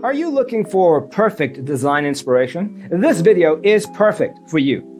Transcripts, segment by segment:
Are you looking for perfect design inspiration? This video is perfect for you.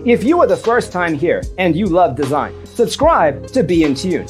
If you are the first time here and you love design, subscribe to Be in Tune.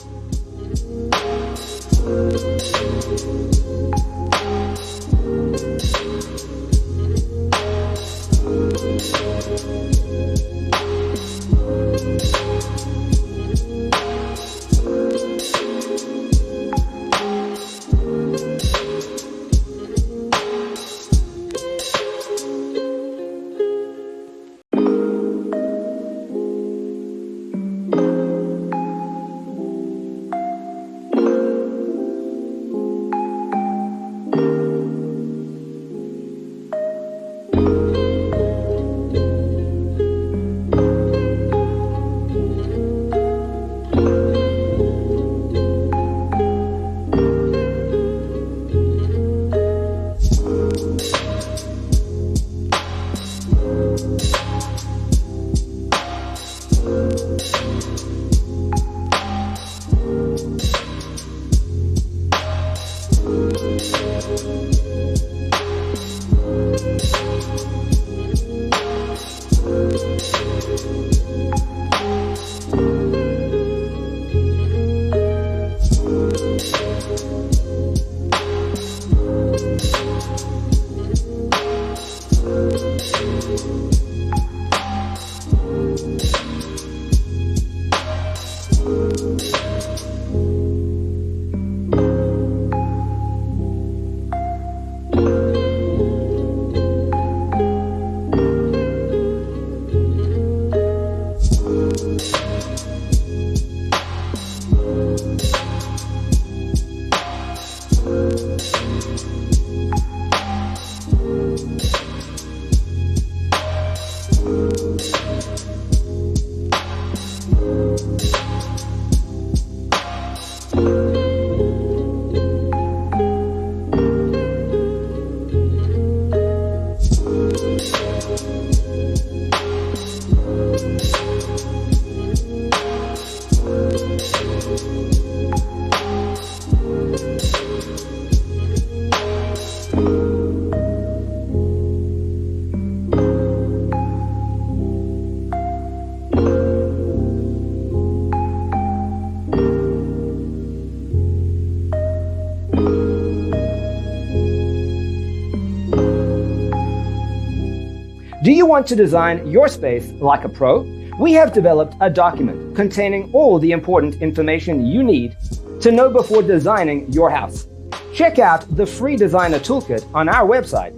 Do you want to design your space like a pro? We have developed a document containing all the important information you need to know before designing your house. Check out the free designer toolkit on our website,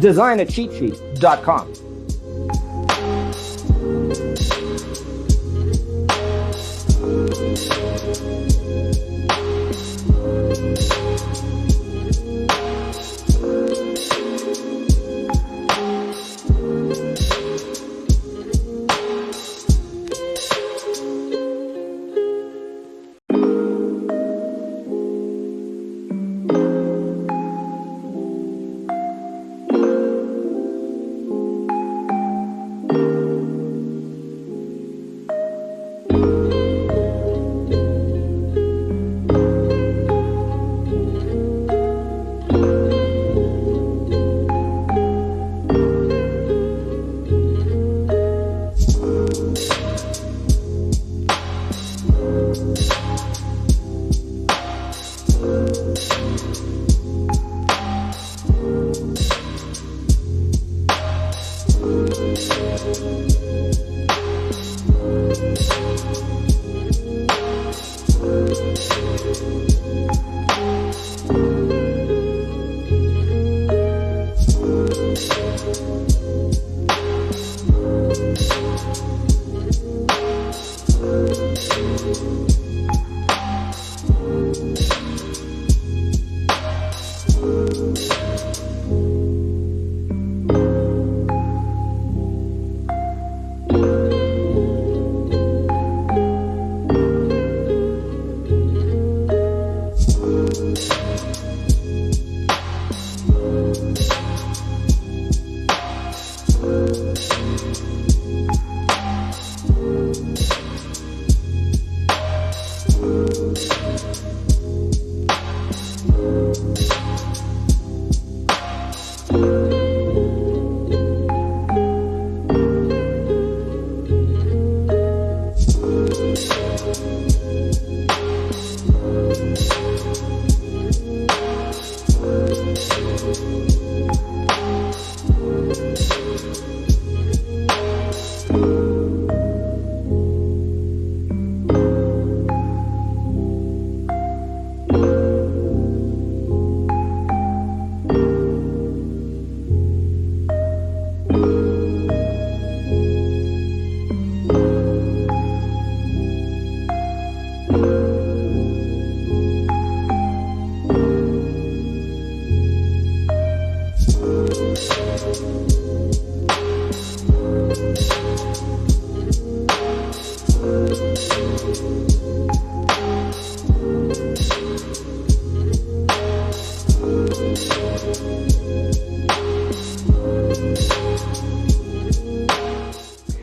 designercheatsheet.com.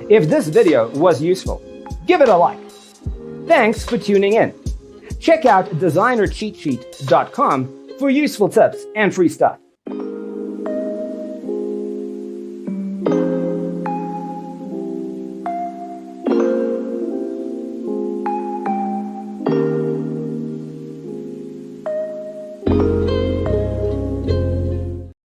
If this video was useful, give it a like. Thanks for tuning in. Check out designercheatsheet.com for useful tips and free stuff.